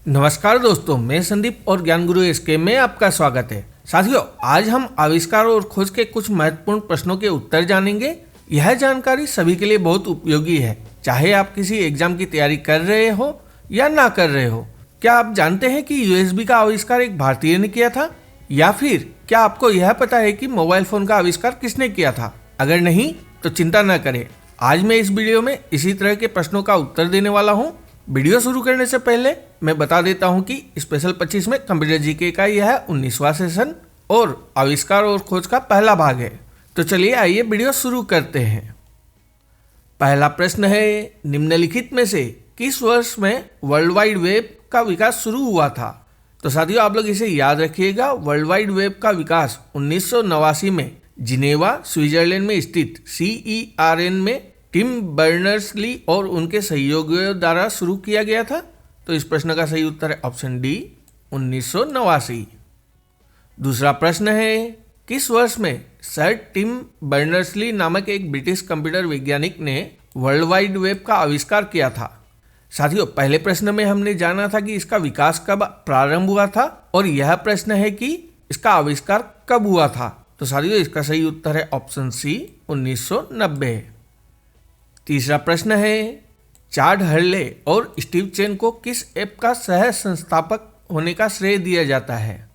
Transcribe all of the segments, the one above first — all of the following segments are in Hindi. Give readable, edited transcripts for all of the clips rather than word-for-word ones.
नमस्कार दोस्तों, मैं संदीप और ज्ञान गुरु एसके में आपका स्वागत है। साथियों, आज हम आविष्कार और खोज के कुछ महत्वपूर्ण प्रश्नों के उत्तर जानेंगे। यह जानकारी सभी के लिए बहुत उपयोगी है, चाहे आप किसी एग्जाम की तैयारी कर रहे हो या ना कर रहे हो। क्या आप जानते हैं कि यूएसबी का आविष्कार एक भारतीय ने किया था? या फिर क्या आपको यह पता है कि मोबाइल फोन का आविष्कार किसने किया था? अगर नहीं तो चिंता न करें, आज मैं इस वीडियो में इसी तरह के प्रश्नों का उत्तर देने वाला हूँ। वीडियो शुरू करने से पहले मैं बता देता हूं कि स्पेशल 25 में कंप्यूटर जीके का यह 19वां सेशन और आविष्कार और खोज का पहला भाग है। तो चलिए आइए वीडियो शुरू करते हैं। पहला प्रश्न है, निम्नलिखित में से किस वर्ष में वर्ल्ड वाइड वेब का विकास शुरू हुआ था? तो साथियों, आप लोग इसे याद रखिएगा। वर्ल्ड वाइड वेब का विकास 1989 में जिनेवा स्विट्जरलैंड में स्थित CERN में टिम बर्नर्स-ली और उनके सहयोगियों द्वारा शुरू किया गया था। तो इस प्रश्न का सही उत्तर है ऑप्शन डी, 1989। दूसरा प्रश्न है, किस वर्ष में सर टिम बर्नर्स-ली नामक एक ब्रिटिश कंप्यूटर वैज्ञानिक ने वर्ल्ड वाइड वेब का आविष्कार किया था? साथियों, पहले प्रश्न में हमने जाना था कि इसका विकास कब प्रारंभ हुआ था और यह प्रश्न है कि इसका आविष्कार कब हुआ था। तो साथियों, इसका सही उत्तर है ऑप्शन सी, 1990। तीसरा प्रश्न है, चार्ड हर्ले और स्टीव चेन को किस ऐप का सह संस्थापक होने का श्रेय दिया जाता है?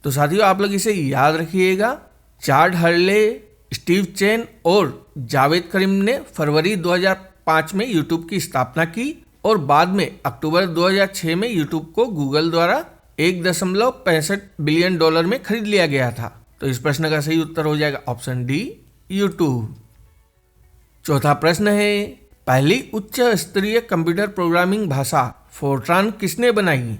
तो साथियों, आप लोग इसे याद रखिएगा। चार्ड हर्ले, स्टीव चेन और जावेद करीम ने फरवरी 2005 में यूट्यूब की स्थापना की और बाद में अक्टूबर 2006 में यूट्यूब को गूगल द्वारा $1.65 बिलियन में खरीद लिया गया था। तो इस प्रश्न का सही उत्तर हो जाएगा ऑप्शन डी, यूट्यूब। चौथा प्रश्न है, पहली उच्च स्तरीय कंप्यूटर प्रोग्रामिंग भाषा फोर्ट्रान किसने बनाई?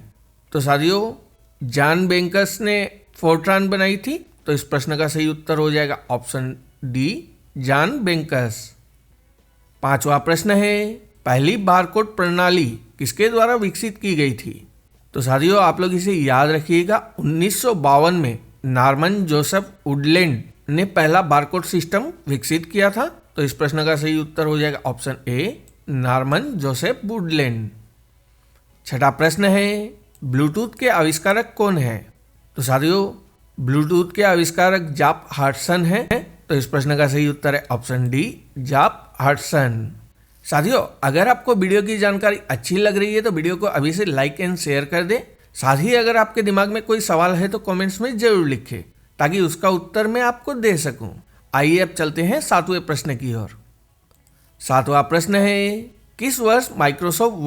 तो साथियों, जॉन बेंकस ने फोर्ट्रान बनाई थी। तो इस प्रश्न का सही उत्तर हो जाएगा ऑप्शन डी, जॉन बेंकस। पांचवा प्रश्न है, पहली बारकोड प्रणाली किसके द्वारा विकसित की गई थी? तो साथियों, आप लोग इसे याद रखिएगा। 1952 में नॉर्मन जोसेफ वुडलैंड ने पहला बारकोड सिस्टम विकसित किया था। तो इस प्रश्न का सही उत्तर हो जाएगा ऑप्शन ए, नॉर्मन जोसेफ वुडलैंड। छठा प्रश्न है, ब्लूटूथ के आविष्कारक कौन है? तो साथियों, ब्लूटूथ के आविष्कारक जाप हार्टसन है। तो इस प्रश्न का सही उत्तर है ऑप्शन डी, जाप हार्टसन। साथियों, अगर आपको वीडियो की जानकारी अच्छी लग रही है तो वीडियो को अभी से लाइक एंड शेयर कर दें। साथ ही अगर आपके दिमाग में कोई सवाल है तो कमेंट्स में जरूर लिखें ताकि उसका उत्तर मैं आपको दे सकूं। आइए अब चलते हैं सातवें प्रश्न की ओर। सातवां प्रश्न है, किस वर्ष माइक्रोसॉफ्ट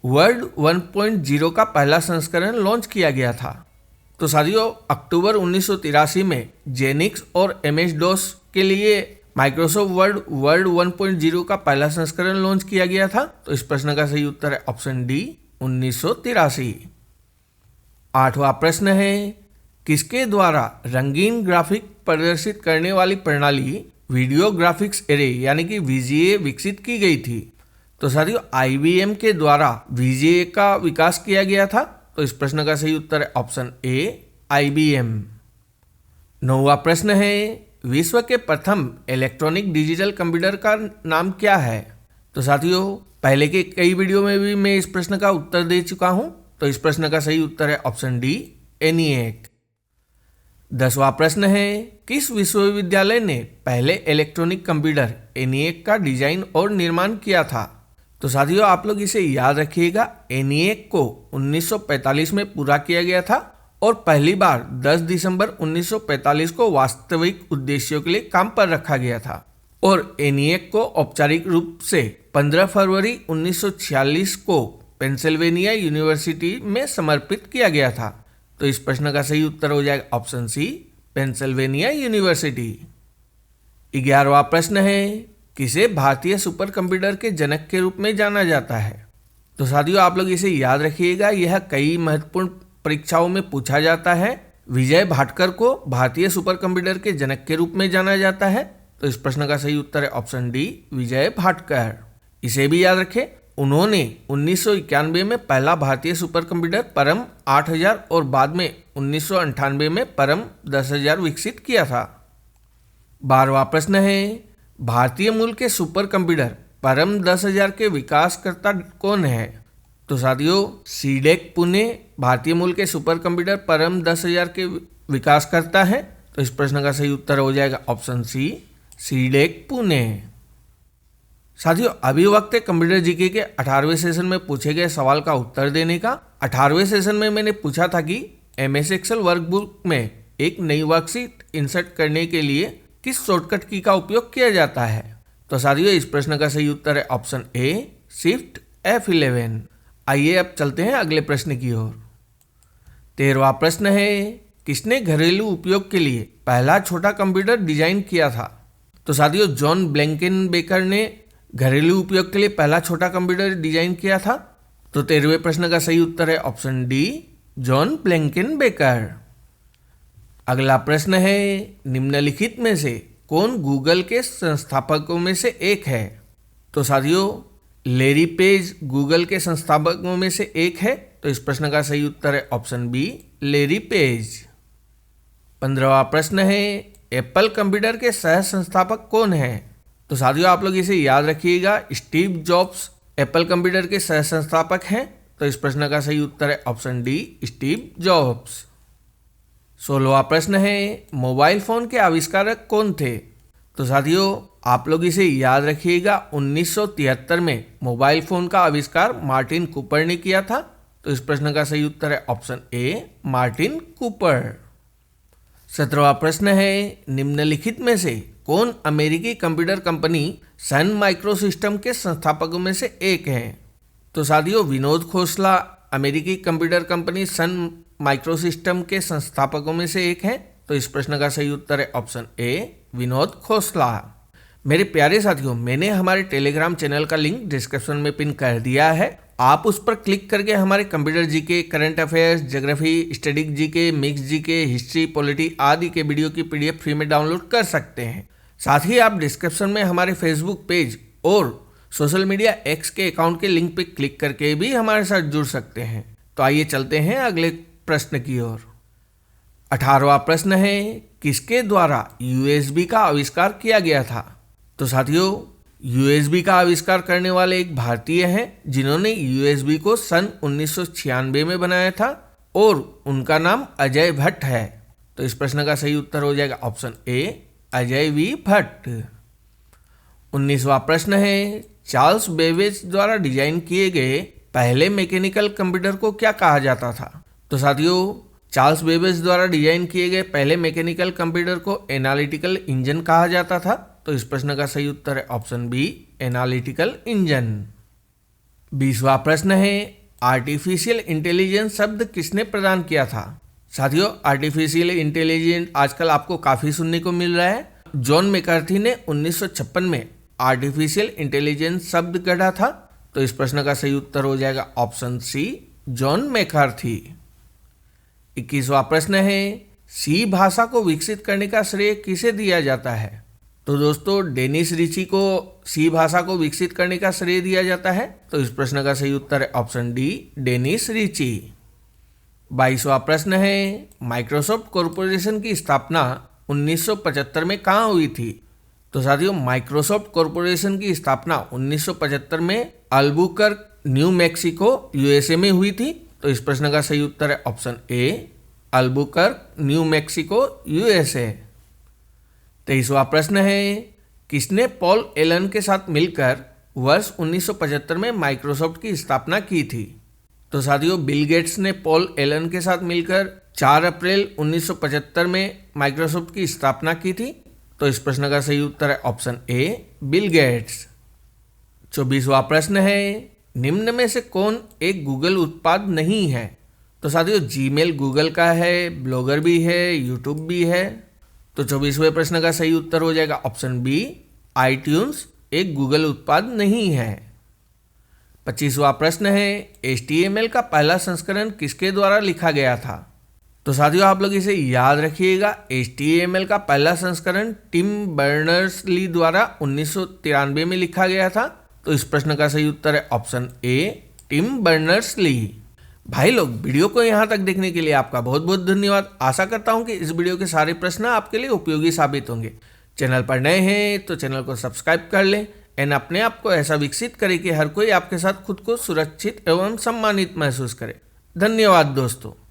वर्ड 1.0 का पहला संस्करण लॉन्च किया गया था? तो साथियों, अक्टूबर 1983 में जेनिक्स और MS-DOS के लिए माइक्रोसॉफ्ट वर्ड 1.0 का पहला संस्करण लॉन्च किया गया था। तो इस प्रश्न का सही उत्तर है ऑप्शन डी, 1983। आठवां प्रश्न है, किसके द्वारा रंगीन ग्राफिक प्रदर्शित करने वाली प्रणाली वीडियो ग्राफिक्स एरे यानी कि VGA विकसित की गई थी? तो साथियों, IBM के द्वारा VGA का विकास किया गया था। तो इस प्रश्न का सही उत्तर है ऑप्शन ए, IBM। नौवां प्रश्न है, विश्व के प्रथम इलेक्ट्रॉनिक डिजिटल कंप्यूटर का नाम क्या है? तो साथियों, पहले के कई वीडियो में भी मैं इस प्रश्न का उत्तर दे चुका हूं। तो इस प्रश्न का सही उत्तर है ऑप्शन डी, ENIAC। 10वां प्रश्न है, किस विश्वविद्यालय ने पहले इलेक्ट्रॉनिक कंप्यूटर ENIAC का डिजाइन और निर्माण किया था? तो साथियों, आप लोग इसे याद रखिएगा। ENIAC को 1945 में पूरा किया गया था और पहली बार 10 दिसंबर 1945 को वास्तविक उद्देश्यों के लिए काम पर रखा गया था और ENIAC को औपचारिक रूप से 15 फरवरी 1946 को पेंसिल्वेनिया यूनिवर्सिटी में समर्पित किया गया था। तो इस प्रश्न का सही उत्तर हो जाएगा ऑप्शन सी, पेंसिल्वेनिया यूनिवर्सिटी। 11वां प्रश्न है, किसे भारतीय सुपर कंप्यूटर के जनक के रूप में जाना जाता है? तो साथियों, आप लोग इसे याद रखिएगा। यह कई महत्वपूर्ण परीक्षाओं में पूछा जाता है। विजय भाटकर को भारतीय सुपर कंप्यूटर के जनक के रूप में जाना जाता है। तो इस प्रश्न का सही उत्तर है ऑप्शन डी, विजय भाटकर। इसे भी याद रखें, उन्होंने 1991 में पहला भारतीय सुपर कंप्यूटर परम 8000 और बाद में 1998 में परम 10000 विकसित किया था। 12वां प्रश्न है, भारतीय मूल के सुपर कंप्यूटर परम 10000 के विकासकर्ता कौन है? तो साथियों सीडेक पुणे भारतीय मूल के सुपर कंप्यूटर परम 10,000 के विकास करता है। तो इस प्रश्न का सही उत्तर हो जाएगा ऑप्शन सी, सीडेक पुणे। साथियों अभी वक्त है कंप्यूटर जीके के 18वें सेशन में पूछे गए सवाल का उत्तर देने का। 18वें सेशन में मैंने पूछा था कि एमएस एक्सेल वर्कबुक में एक नई वर्कशीट इंसर्ट करने के लिए किस शॉर्टकट की का उपयोग किया जाता है। तो साथियों इस प्रश्न का सही उत्तर है ऑप्शन ए, शिफ्ट F11। आइए अब चलते हैं अगले प्रश्न की ओर। 13वां प्रश्न है, किसने घरेलू उपयोग के लिए पहला छोटा कंप्यूटर डिजाइन किया था। तो साथियों जॉन ब्लैंकेनबेकर ने घरेलू उपयोग के लिए पहला छोटा कंप्यूटर डिजाइन किया था। तो 13वें प्रश्न का सही उत्तर है ऑप्शन डी, जॉन ब्लैंकेनबेकर। अगला प्रश्न है, निम्नलिखित में से कौन गूगल के संस्थापकों में से एक है। तो साथियों लैरी पेज गूगल के संस्थापकों में से एक है। तो इस प्रश्न का सही उत्तर है ऑप्शन बी, लैरी पेज। 15वां प्रश्न है, एप्पल कंप्यूटर के सह संस्थापक कौन है। तो साथियों आप लोग इसे याद रखिएगा, स्टीव जॉब्स एप्पल कंप्यूटर के सह संस्थापक हैं। तो इस प्रश्न का सही उत्तर है ऑप्शन डी, स्टीव जॉब्स। 16वां प्रश्न है, मोबाइल फोन के आविष्कारक कौन थे। तो साथियों आप लोग इसे याद रखिएगा, 1973 में मोबाइल फोन का आविष्कार मार्टिन कूपर ने किया था। तो इस प्रश्न का सही उत्तर है ऑप्शन ए, मार्टिन कूपर। 17वां प्रश्न है, निम्नलिखित में से कौन अमेरिकी कंप्यूटर कंपनी सन माइक्रोसिस्टम के संस्थापकों में से एक है। तो साथियों विनोद खोसला अमेरिकी कंप्यूटर कंपनी सन माइक्रोसिस्टम के संस्थापकों में से एक है। तो इस प्रश्न का सही उत्तर है ऑप्शन ए, विनोद खोसला। मेरे प्यारे साथियों मैंने हमारे टेलीग्राम चैनल का लिंक डिस्क्रिप्शन में पिन कर दिया है। आप उस पर क्लिक करके हमारे computer GK, current affairs, geography, static GK, mix GK, history, polity आदि के वीडियो की पीडीएफ फ्री में डाउनलोड कर सकते हैं। साथ ही आप डिस्क्रिप्शन में हमारे फेसबुक पेज और सोशल मीडिया एक्स के अकाउंट के लिंक पर क्लिक करके भी हमारे साथ जुड़ सकते हैं। तो आइए चलते हैं अगले प्रश्न की ओर। 18वां प्रश्न है, किसके द्वारा यूएसबी का आविष्कार किया गया था। तो साथियों यूएसबी का आविष्कार करने वाले एक भारतीय हैं जिन्होंने यूएसबी को सन 1996 में बनाया था और उनका नाम अजय भट्ट है। तो इस प्रश्न का सही उत्तर हो जाएगा option A, Ajay V Bhatt. 19वां प्रश्न है, चार्ल्स बेबेज द्वारा डिजाइन किए गए पहले मैकेनिकल कंप्यूटर को क्या कहा जाता था। तो साथियों चार्ल्स बेबेज द्वारा डिजाइन किए गए पहले मैकेनिकल कंप्यूटर को एनालिटिकल इंजन कहा जाता था। तो इस प्रश्न का सही उत्तर है ऑप्शन बी, एनालिटिकल इंजन। 20वां प्रश्न है, आर्टिफिशियल इंटेलिजेंस शब्द किसने प्रदान किया था। साथियों आर्टिफिशियल इंटेलिजेंस आजकल आपको काफी सुनने को मिल रहा है। जॉन मैकार्थी ने 1956 में आर्टिफिशियल इंटेलिजेंस शब्द गढ़ा था। तो इस प्रश्न का सही उत्तर हो जाएगा ऑप्शन सी, जॉन मैकार्थी। 21वां प्रश्न है, सी भाषा को विकसित करने का श्रेय किसे दिया जाता है। तो दोस्तों डेनिस रिची को सी भाषा को विकसित करने का श्रेय दिया जाता है। तो इस प्रश्न का सही उत्तर है ऑप्शन डी, डेनिस रिची। 22वां प्रश्न है, माइक्रोसॉफ्ट कॉरपोरेशन की स्थापना 1975 में कहाँ हुई थी। तो साथियों माइक्रोसॉफ्ट कॉरपोरेशन की स्थापना 1975 में अल्बुकर्क, न्यू मैक्सिको, यूएसए में हुई थी। तो इस प्रश्न का सही उत्तर है option A, Albuquerque, New Mexico, USA. 23वां प्रश्न है, किसने पॉल एलन के साथ मिलकर वर्ष 1975 में माइक्रोसॉफ्ट की स्थापना की थी। तो साथियों बिल गेट्स ने पॉल एलन के साथ मिलकर 4 अप्रैल 1975 में माइक्रोसॉफ्ट की स्थापना की थी। तो इस प्रश्न का सही उत्तर है ऑप्शन ए, बिल गेट्स। 24वां प्रश्न है, निम्न में से कौन एक गूगल उत्पाद नहीं है। तो साथियों जीमेल गूगल का है, ब्लॉगर भी है, यूट्यूब भी है। तो 24वें प्रश्न का सही उत्तर हो जाएगा ऑप्शन बी, आईट्यून्स एक गूगल उत्पाद नहीं है। 25वां प्रश्न है, HTML का पहला संस्करण किसके द्वारा लिखा गया था। तो साथियों आप लोग इसे याद रखिएगा, HTML का पहला संस्करण टिम बर्नर्स-ली द्वारा 1993 में लिखा गया था। तो इस प्रश्न का सही उत्तर है ऑप्शन ए, टिम बर्नर्स-ली। भाई लोग वीडियो को यहाँ तक देखने के लिए आपका बहुत बहुत धन्यवाद। आशा करता हूँ कि इस वीडियो के सारे प्रश्न आपके लिए उपयोगी साबित होंगे। चैनल पर नए हैं तो चैनल को सब्सक्राइब कर लें एंड अपने आप को ऐसा विकसित करें कि हर कोई आपके साथ खुद को सुरक्षित एवं सम्मानित महसूस करे। धन्यवाद दोस्तों।